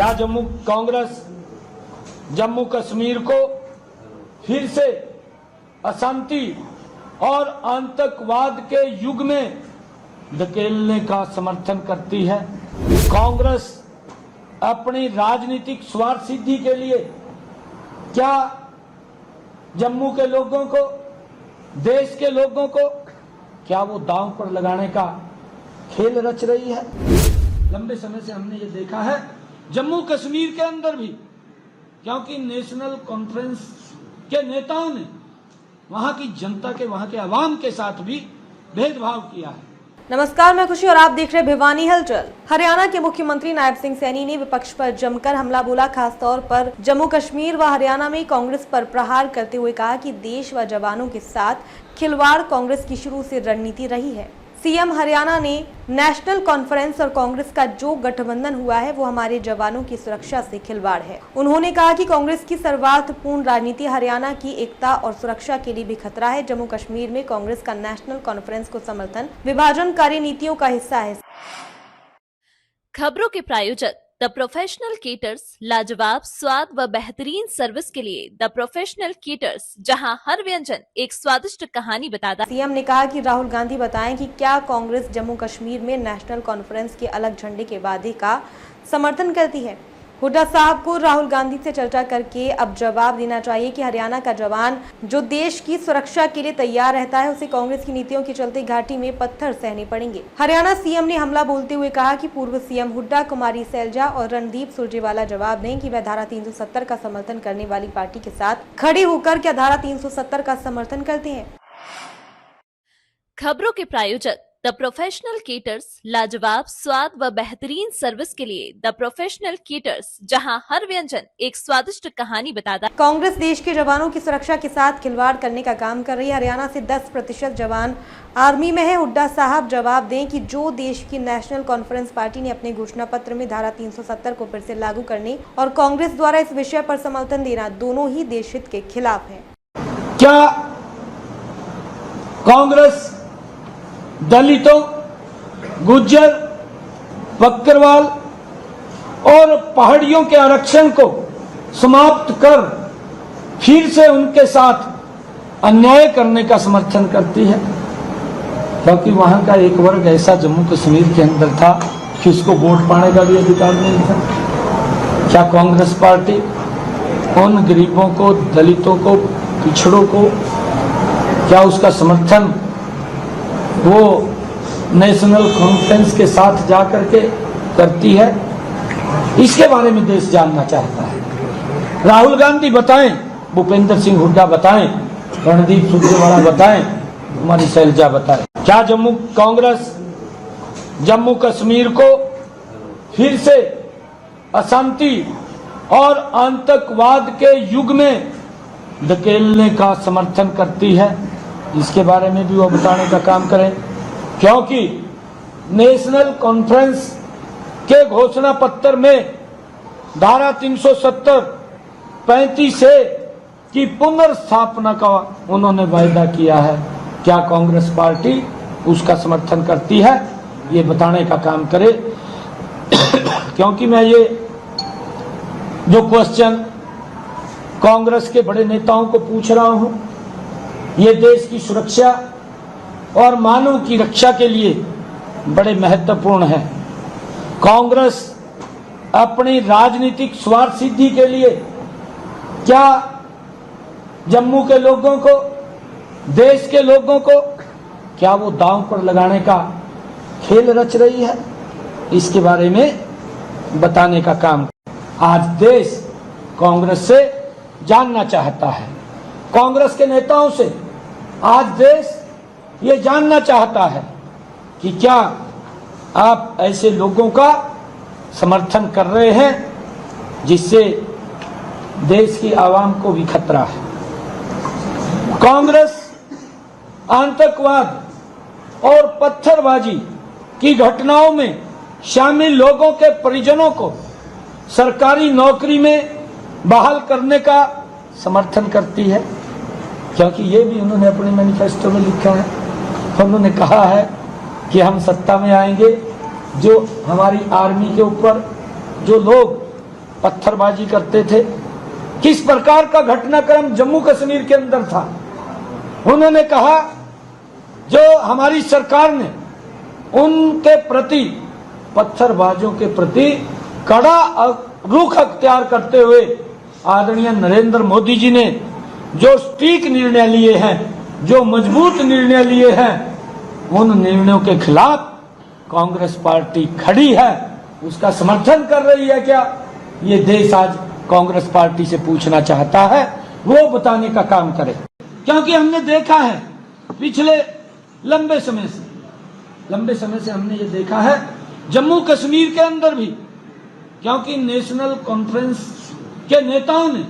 क्या कांग्रेस जम्मू कश्मीर को फिर से अशांति और आतंकवाद के युग में धकेलने का समर्थन करती है? कांग्रेस अपनी राजनीतिक स्वार्थ सिद्धि के लिए क्या जम्मू के लोगों को, देश के लोगों को क्या वो दांव पर लगाने का खेल रच रही है? लंबे समय से हमने ये देखा है जम्मू कश्मीर के अंदर भी, क्योंकि नेशनल कॉन्फ्रेंस के नेताओं ने वहां की जनता के, वहां के अवाम के साथ भी भेदभाव किया है। नमस्कार, मैं खुशी और आप देख रहे भिवानी हलचल। हरियाणा के मुख्यमंत्री नायब सिंह सैनी ने विपक्ष पर जमकर हमला बोला। खासतौर पर जम्मू कश्मीर व हरियाणा में कांग्रेस पर प्रहार करते हुए कहा कि देश व जवानों के साथ खिलवाड़ कांग्रेस की शुरू से रणनीति रही है। सीएम हरियाणा ने नेशनल कॉन्फ्रेंस और कांग्रेस का जो गठबंधन हुआ है वो हमारे जवानों की सुरक्षा से खिलवाड़ है। उन्होंने कहा कि कांग्रेस की सर्वस्वार्थपूर्ण राजनीति हरियाणा की एकता और सुरक्षा के लिए भी खतरा है। जम्मू कश्मीर में कांग्रेस का नेशनल कॉन्फ्रेंस को समर्थन विभाजनकारी नीतियों का हिस्सा है। खबरों के प्रायोजक द प्रोफेशनल केटर्स, लाजवाब स्वाद व बेहतरीन सर्विस के लिए द प्रोफेशनल केटर्स, जहां हर व्यंजन एक स्वादिष्ट कहानी बताता है। सीएम ने कहा कि राहुल गांधी बताएं कि क्या कांग्रेस जम्मू कश्मीर में नेशनल कॉन्फ्रेंस के अलग झंडे के वादे का समर्थन करती है। हुड्डा साहब को राहुल गांधी से चर्चा करके अब जवाब देना चाहिए कि हरियाणा का जवान जो देश की सुरक्षा के लिए तैयार रहता है, उसे कांग्रेस की नीतियों के चलते घाटी में पत्थर सहने पड़ेंगे। हरियाणा सीएम ने हमला बोलते हुए कहा कि पूर्व सीएम हुड्डा, कुमारी सैलजा और रणदीप सुरजेवाला जवाब दें कि वह धारा 370 का समर्थन करने वाली पार्टी के साथ खड़े होकर क्या धारा 370 का समर्थन करते हैं। खबरों के प्रायोजक द प्रोफेशनल केटर्स, लाजवाब स्वाद व बेहतरीन सर्विस के लिए द प्रोफेशनल केटर्स, जहां हर व्यंजन एक स्वादिष्ट कहानी बताता है। कांग्रेस देश के जवानों की सुरक्षा के साथ खिलवाड़ करने का काम कर रही है। हरियाणा से 10% जवान आर्मी में है। हुड्डा साहब जवाब दें कि जो देश की नेशनल कॉन्फ्रेंस पार्टी ने अपने घोषणा पत्र में धारा 370 को फिर से लागू करने और कांग्रेस द्वारा इस विषय पर समर्थन देना, दोनों ही देश हित के खिलाफ है। क्या कांग्रेस दलितों, गुज्जर, बकरवाल और पहाड़ियों के आरक्षण को समाप्त कर फिर से उनके साथ अन्याय करने का समर्थन करती है? क्योंकि वहां का एक वर्ग ऐसा जम्मू कश्मीर के अंदर था कि उसको वोट पाने का भी अधिकार नहीं था। क्या कांग्रेस पार्टी उन गरीबों को, दलितों को, पिछड़ों को क्या उसका समर्थन वो नेशनल कॉन्फ्रेंस के साथ जाकर के करती है? इसके बारे में देश जानना चाहता है। राहुल गांधी बताएं, भूपेंद्र सिंह हुड्डा बताएं, रणदीप सुरजेवाला बताएं, कुमारी सैलजा बताएं। क्या कांग्रेस जम्मू कश्मीर को फिर से अशांति और आतंकवाद के युग में धकेलने का समर्थन करती है? इसके बारे में भी वो बताने का काम करें, क्योंकि नेशनल कॉन्फ्रेंस के घोषणा पत्र में धारा 370, 35 ए की पुनर्स्थापना का उन्होंने वायदा किया है। क्या कांग्रेस पार्टी उसका समर्थन करती है? ये बताने का काम करे। क्योंकि मैं ये जो क्वेश्चन कांग्रेस के बड़े नेताओं को पूछ रहा हूं, ये देश की सुरक्षा और मानव की रक्षा के लिए बड़े महत्वपूर्ण है। कांग्रेस अपनी राजनीतिक स्वार्थ सिद्धि के लिए क्या जम्मू के लोगों को, देश के लोगों को क्या वो दांव पर लगाने का खेल रच रही है? इसके बारे में बताने का काम आज देश कांग्रेस से जानना चाहता है। कांग्रेस के नेताओं से आज देश ये जानना चाहता है कि क्या आप ऐसे लोगों का समर्थन कर रहे हैं जिससे देश की आवाम को भी खतरा है। कांग्रेस आतंकवाद और पत्थरबाजी की घटनाओं में शामिल लोगों के परिजनों को सरकारी नौकरी में बहाल करने का समर्थन करती है, क्योंकि ये भी उन्होंने अपने मैनिफेस्टो में लिखा है। उन्होंने कहा है कि हम सत्ता में आएंगे, जो हमारी आर्मी के ऊपर जो लोग पत्थरबाजी करते थे। किस प्रकार का घटनाक्रम जम्मू कश्मीर के अंदर था। उन्होंने कहा जो हमारी सरकार ने उनके प्रति, पत्थरबाजों के प्रति कड़ा रुख अख्तियार करते हुए आदरणीय नरेंद्र मोदी जी ने जो सटीक निर्णय लिए हैं, जो मजबूत निर्णय लिए हैं, उन निर्णयों के खिलाफ कांग्रेस पार्टी खड़ी है। उसका समर्थन कर रही है क्या, ये देश आज कांग्रेस पार्टी से पूछना चाहता है, वो बताने का काम करे। क्योंकि हमने देखा है पिछले लंबे समय से हमने ये देखा है जम्मू कश्मीर के अंदर भी, क्योंकि नेशनल कॉन्फ्रेंस के नेताओं ने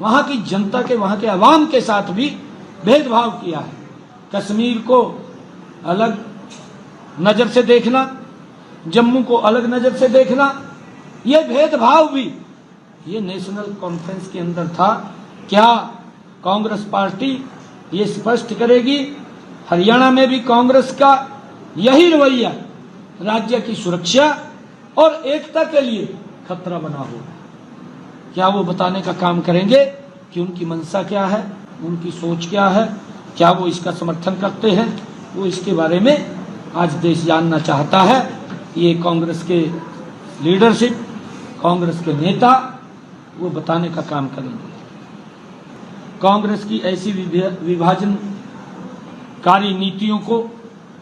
वहां की जनता के, वहां के अवाम के साथ भी भेदभाव किया है। कश्मीर को अलग नजर से देखना, जम्मू को अलग नजर से देखना, ये भेदभाव भी ये नेशनल कॉन्फ्रेंस के अंदर था। क्या कांग्रेस पार्टी ये स्पष्ट करेगी हरियाणा में भी कांग्रेस का यही रवैया राज्य की सुरक्षा और एकता के लिए खतरा बना हो? क्या वो बताने का काम करेंगे कि उनकी मंशा क्या है, उनकी सोच क्या है, क्या वो इसका समर्थन करते हैं? वो इसके बारे में आज देश जानना चाहता है। ये कांग्रेस के लीडरशिप, कांग्रेस के नेता वो बताने का काम करेंगे। कांग्रेस की ऐसी विभाजनकारी नीतियों को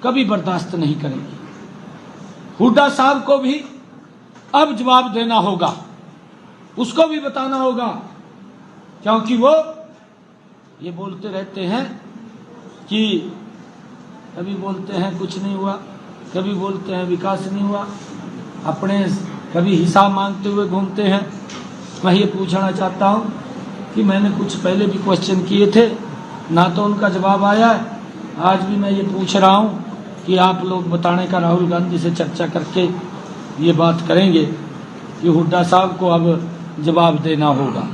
कभी बर्दाश्त नहीं करेगी। हुड्डा साहब को भी अब जवाब देना होगा, उसको भी बताना होगा, क्योंकि वो ये बोलते रहते हैं कि कभी बोलते हैं कुछ नहीं हुआ, कभी बोलते हैं विकास नहीं हुआ, अपने कभी हिसाब मांगते हुए घूमते हैं। मैं ये पूछना चाहता हूँ कि मैंने कुछ पहले भी क्वेश्चन किए थे, ना तो उनका जवाब आया है। आज भी मैं ये पूछ रहा हूँ कि आप लोग बताने का राहुल गांधी से चर्चा करके ये बात करेंगे कि हुड्डा साहब को अब जवाब देना होगा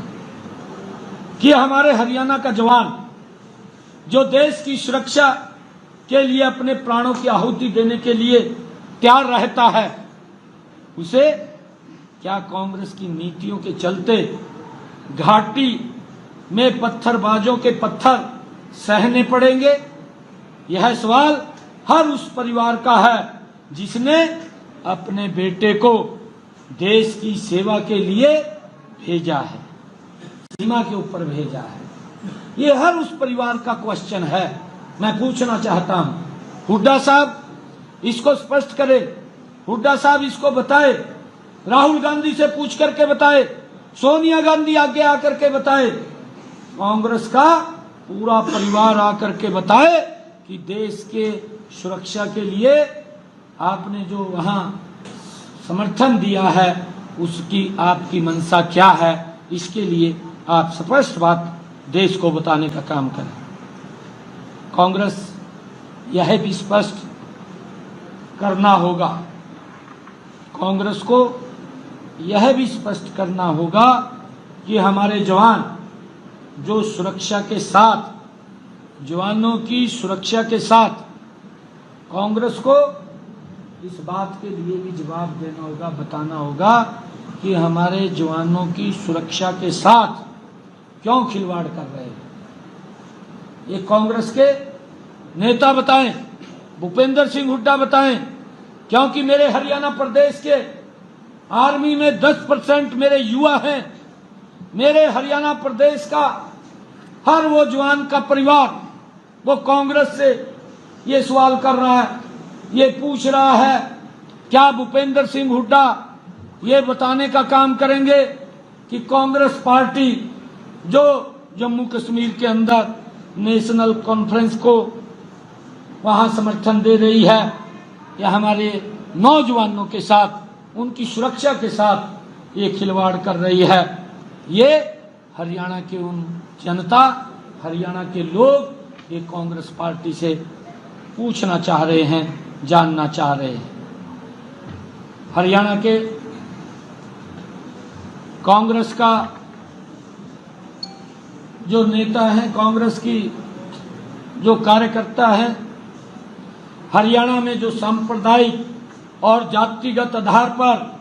कि हमारे हरियाणा का जवान जो देश की सुरक्षा के लिए अपने प्राणों की आहुति देने के लिए तैयार रहता है, उसे क्या कांग्रेस की नीतियों के चलते घाटी में पत्थरबाजों के पत्थर सहने पड़ेंगे? यह सवाल हर उस परिवार का है जिसने अपने बेटे को देश की सेवा के लिए भेजा है, सीमा के ऊपर भेजा है। ये हर उस परिवार का क्वेश्चन है। मैं पूछना चाहता हूं, हुड्डा साहब इसको स्पष्ट करे, हुड्डा साहब इसको बताए, राहुल गांधी से पूछ करके बताए, सोनिया गांधी आगे आकर के बताए, कांग्रेस का पूरा परिवार आकर के बताए कि देश के सुरक्षा के लिए आपने जो वहां समर्थन दिया है उसकी आपकी मंशा क्या है, इसके लिए आप स्पष्ट बात देश को बताने का काम करें। कांग्रेस यह भी स्पष्ट करना होगा, कांग्रेस को यह भी स्पष्ट करना होगा कि हमारे जवान जो सुरक्षा के साथ, जवानों की सुरक्षा के साथ, कांग्रेस को इस बात के लिए भी जवाब देना होगा, बताना होगा कि हमारे जवानों की सुरक्षा के साथ क्यों खिलवाड़ कर रहे हैं। ये कांग्रेस के नेता बताएं, भूपेंद्र सिंह हुड्डा बताएं, क्योंकि मेरे हरियाणा प्रदेश के आर्मी में 10% मेरे युवा हैं। मेरे हरियाणा प्रदेश का हर वो जवान का परिवार वो कांग्रेस से ये सवाल कर रहा है, ये पूछ रहा है, क्या भूपेंद्र सिंह हुड्डा ये बताने का काम करेंगे कि कांग्रेस पार्टी जो जम्मू कश्मीर के अंदर नेशनल कॉन्फ्रेंस को वहां समर्थन दे रही है, या हमारे नौजवानों के साथ, उनकी सुरक्षा के साथ ये खिलवाड़ कर रही है। ये हरियाणा के उन जनता, हरियाणा के लोग ये कांग्रेस पार्टी से पूछना चाह रहे हैं, जानना चाह रहे हैं। हरियाणा के कांग्रेस का जो नेता है, कांग्रेस की जो कार्यकर्ता है, हरियाणा में जो सांप्रदायिक और जातिगत आधार पर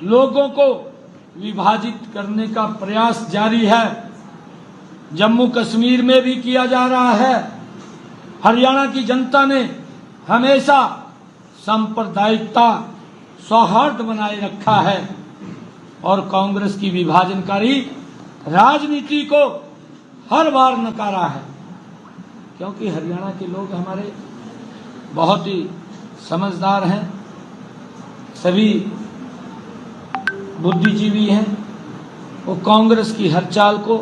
लोगों को विभाजित करने का प्रयास जारी है। जम्मू कश्मीर में भी किया जा रहा है। हरियाणा की जनता ने हमेशा सांप्रदायिकता, सौहार्द बनाए रखा है और कांग्रेस की विभाजनकारी राजनीति को हर बार नकारा है, क्योंकि हरियाणा के लोग हमारे बहुत ही समझदार हैं, सभी बुद्धिजीवी हैं। वो कांग्रेस की हर चाल को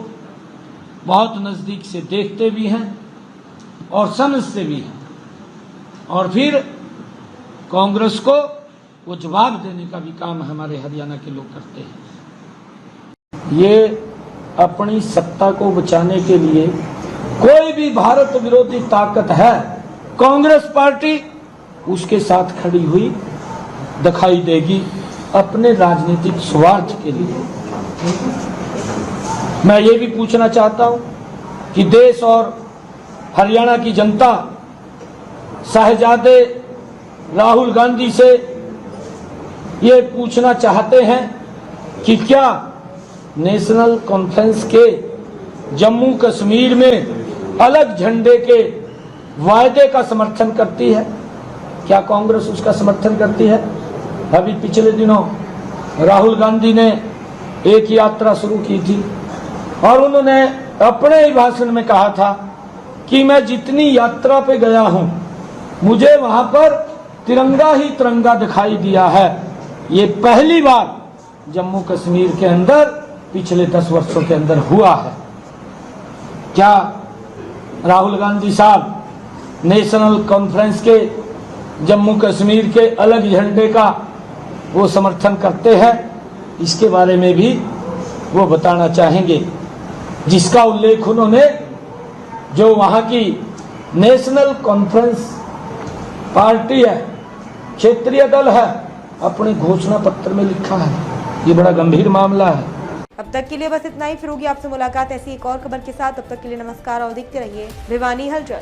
बहुत नजदीक से देखते भी हैं और समझते भी हैं, और फिर कांग्रेस को वो जवाब देने का भी काम हमारे हरियाणा के लोग करते हैं। ये अपनी सत्ता को बचाने के लिए कोई भी भारत विरोधी ताकत है, कांग्रेस पार्टी उसके साथ खड़ी हुई दिखाई देगी अपने राजनीतिक स्वार्थ के लिए। मैं ये भी पूछना चाहता हूं कि देश और हरियाणा की जनता साहिबजादे राहुल गांधी से ये पूछना चाहते हैं कि क्या नेशनल कॉन्फ्रेंस के जम्मू कश्मीर में अलग झंडे के वायदे का समर्थन करती है? क्या कांग्रेस उसका समर्थन करती है? अभी पिछले दिनों राहुल गांधी ने एक यात्रा शुरू की थी और उन्होंने अपने ही भाषण में कहा था कि मैं जितनी यात्रा पे गया हूं मुझे वहां पर तिरंगा ही तिरंगा दिखाई दिया है। ये पहली बार जम्मू कश्मीर के अंदर पिछले 10 वर्षों के अंदर हुआ है। क्या राहुल गांधी साहब नेशनल कॉन्फ्रेंस के जम्मू कश्मीर के अलग झंडे का वो समर्थन करते हैं? इसके बारे में भी वो बताना चाहेंगे, जिसका उल्लेख उन्होंने जो वहां की नेशनल कॉन्फ्रेंस पार्टी है, क्षेत्रीय दल है, अपने घोषणा पत्र में लिखा है। ये बड़ा गंभीर मामला है। अब तक के लिए बस इतना ही। फिर होगी आपसे मुलाकात ऐसी एक और खबर के साथ। तब तक के लिए नमस्कार और देखते रहिए भिवानी हलचल।